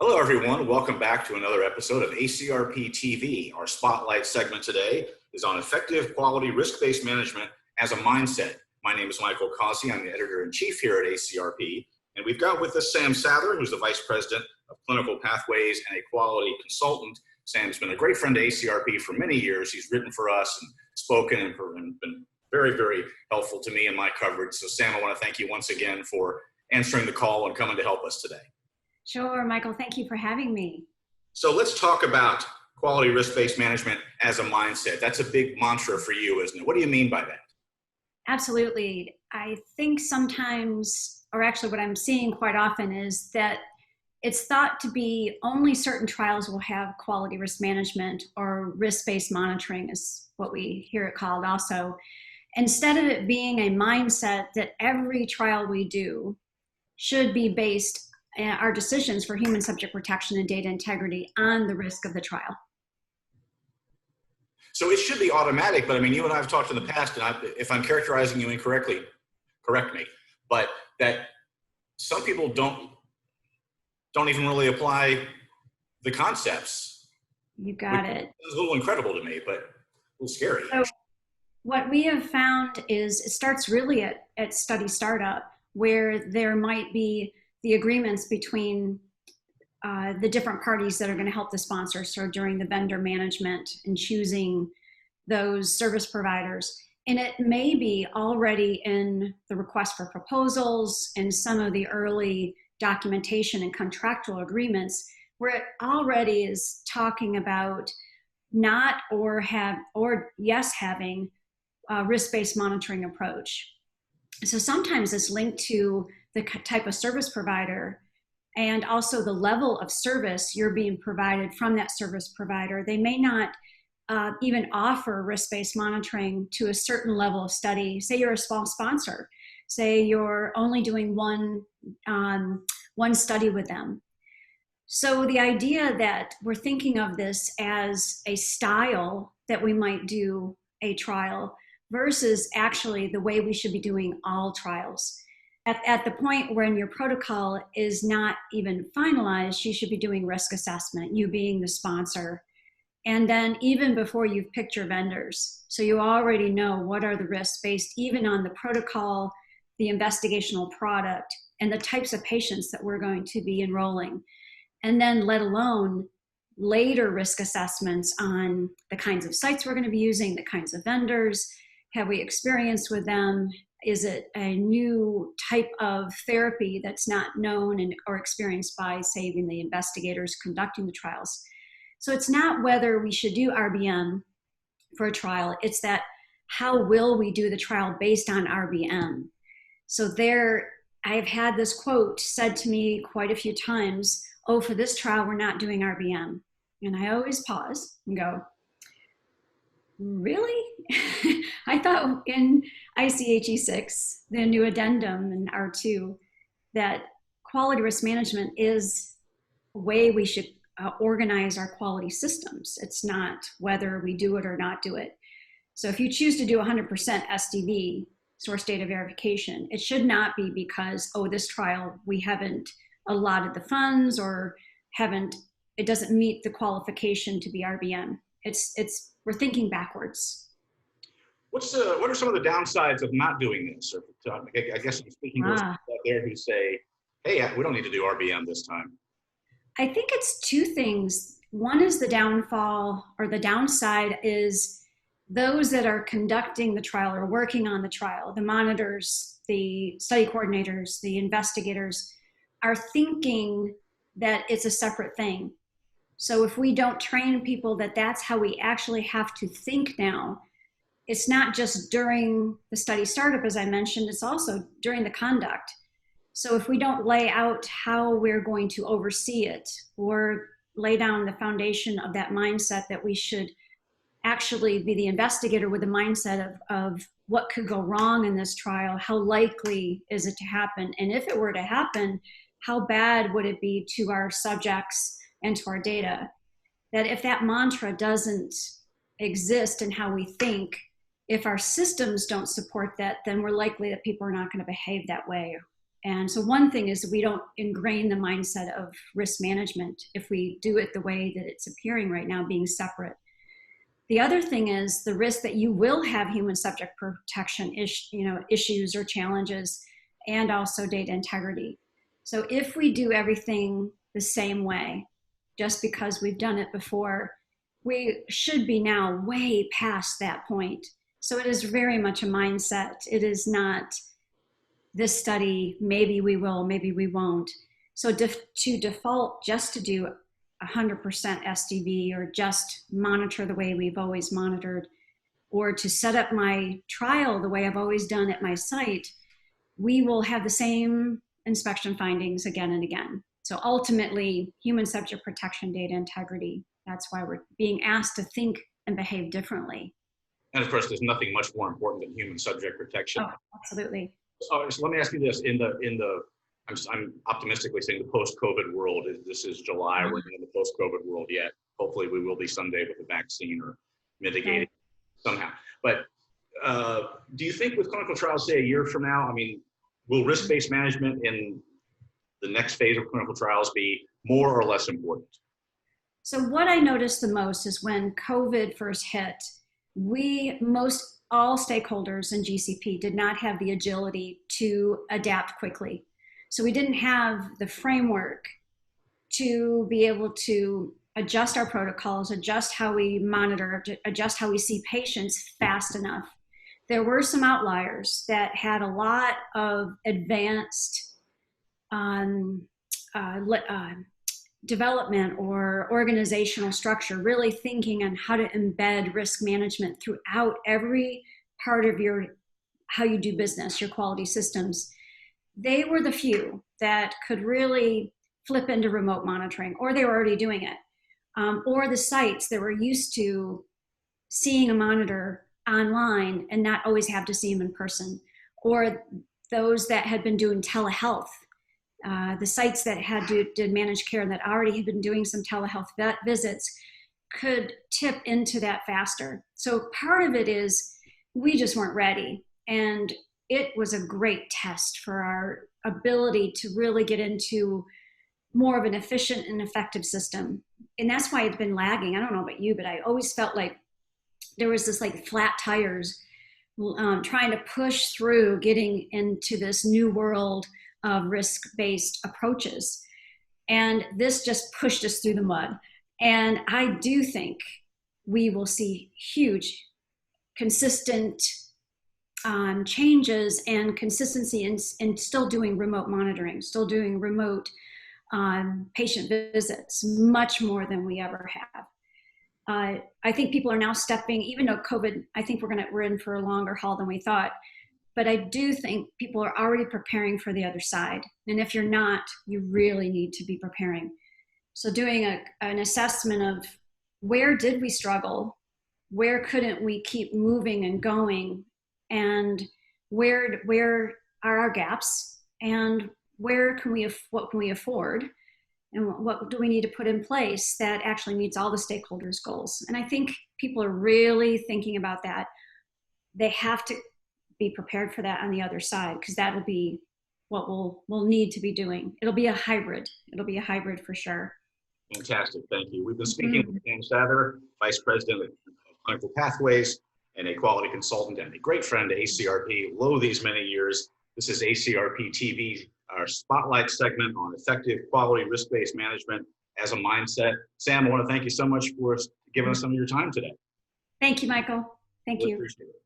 Hello, everyone. Welcome back to another episode of ACRP TV. Our spotlight segment today is on effective quality risk-based management as a mindset. My name is Michael Causey. I'm the editor-in-chief here at ACRP. And we've got with us Sam Sather, who's the vice president of clinical pathways and a quality consultant. Sam's been a great friend to ACRP for many years. He's written for us and spoken and been very, very helpful to me in my coverage. So Sam, I want to thank you once again for answering the call and coming to help us today. Sure, Michael. Thank you for having me. So let's talk about quality risk-based management as a mindset. That's a big mantra for you, isn't it? What do you mean by that? Absolutely. I think sometimes, or actually what I'm seeing quite often, is that it's thought to be only certain trials will have quality risk management, or risk-based monitoring is what we hear it called also. Instead of it being a mindset that every trial we do should be based our decisions for human subject protection and data integrity on the risk of the trial. So it should be automatic, but I mean, you and I have talked in the past, and if I'm characterizing you incorrectly, correct me, but that some people don't even really apply the concepts. You got it. It's a little incredible to me, but a little scary. So what we have found is it starts really at study startup, where there might be the agreements between the different parties that are going to help the sponsor. So during the vendor management and choosing those service providers. And it may be already in the request for proposals and some of the early documentation and contractual agreements, where it already is talking about not or yes having a risk-based monitoring approach. So sometimes it's linked to the type of service provider and also the level of service you're being provided from that service provider. They may not even offer risk-based monitoring to a certain level of study. Say you're a small sponsor. Say you're only doing one study with them. So the idea that we're thinking of this as a style that we might do a trial versus actually the way we should be doing all trials. At the point when your protocol is not even finalized, you should be doing risk assessment, you being the sponsor. And then even before you've picked your vendors, so you already know what are the risks based even on the protocol, the investigational product, and the types of patients that we're going to be enrolling. And then let alone later risk assessments on the kinds of sites we're going to be using, the kinds of vendors, have we experienced with them? Is it a new type of therapy that's not known or experienced by, say, even the investigators conducting the trials? So it's not whether we should do RBM for a trial, it's that how will we do the trial based on RBM? So I've had this quote said to me quite a few times, oh, for this trial, we're not doing RBM. And I always pause and go, really? I thought in ICHE 6, the new addendum in R2, that quality risk management is a way we should organize our quality systems. It's not whether we do it or not do it. So if you choose to do 100% SDV, source data verification, it should not be because, oh, this trial, we haven't allotted the funds or it doesn't meet the qualification to be RBM. We're thinking backwards. What are some of the downsides of not doing this? Or, I guess I'm speaking to those out there who say, hey, we don't need to do RBM this time. I think it's two things. One is the downfall, or the downside is those that are conducting the trial or working on the trial, the monitors, the study coordinators, the investigators, are thinking that it's a separate thing. So if we don't train people that that's how we actually have to think now, it's not just during the study startup, as I mentioned, it's also during the conduct. So if we don't lay out how we're going to oversee it or lay down the foundation of that mindset that we should actually be the investigator with the mindset of what could go wrong in this trial, how likely is it to happen? And if it were to happen, how bad would it be to our subjects and to our data? That if that mantra doesn't exist in how we think, if our systems don't support that, then we're likely that people are not going to behave that way. And so one thing is we don't ingrain the mindset of risk management if we do it the way that it's appearing right now, being separate. The other thing is the risk that you will have human subject protection issues or challenges, and also data integrity. So if we do everything the same way, just because we've done it before, we should be now way past that point. So it is very much a mindset. It is not this study, maybe we will, maybe we won't. So to default just to do 100% SDV, or just monitor the way we've always monitored, or to set up my trial the way I've always done at my site, we will have the same inspection findings again and again. So ultimately, human subject protection, data integrity, that's why we're being asked to think and behave differently. And of course, there's nothing much more important than human subject protection. Oh, absolutely. So let me ask you this: I'm optimistically saying the post-COVID world. This is July. We're not in the post-COVID world yet. Hopefully, we will be someday with a vaccine or mitigating somehow. But do you think with clinical trials, say a year from now, I mean, will risk-based management in the next phase of clinical trials be more or less important? So what I noticed the most is when COVID first hit, all stakeholders in GCP did not have the agility to adapt quickly. So we didn't have the framework to be able to adjust our protocols, adjust how we monitor, adjust how we see patients fast enough. There were some outliers that had a lot of advanced development or organizational structure, really thinking on how to embed risk management throughout every part of how you do business, your quality systems. They were the few that could really flip into remote monitoring, or they were already doing it. Or the sites that were used to seeing a monitor online and not always have to see them in person, or those that had been doing telehealth. The sites that did managed care that already had been doing some telehealth visits could tip into that faster. So part of it is we just weren't ready. And it was a great test for our ability to really get into more of an efficient and effective system. And that's why it's been lagging. I don't know about you, but I always felt like there was this like flat tires trying to push through getting into this new world of risk-based approaches. And this just pushed us through the mud. And I do think we will see huge, consistent changes and consistency in still doing remote monitoring, still doing remote patient visits, much more than we ever have. I think people are now stepping, even though COVID, I think we're in for a longer haul than we thought. But I do think people are already preparing for the other side. And if you're not, you really need to be preparing. So doing an assessment of where did we struggle? Where couldn't we keep moving and going? And where are our gaps? And what can we afford? And what do we need to put in place that actually meets all the stakeholders' goals? And I think people are really thinking about that. They have to be prepared for that on the other side, because that'll be what we'll need to be doing. It'll be a hybrid. It'll be a hybrid for sure. Fantastic, thank you. We've been speaking with Sam Sather, Vice President of Clinical Pathways and a quality consultant and a great friend to ACRP, lo these many years. This is ACRP TV, our spotlight segment on effective quality risk-based management as a mindset. Sam, I want to thank you so much for giving us some of your time today. Thank you, Michael. Thank you. Appreciate it.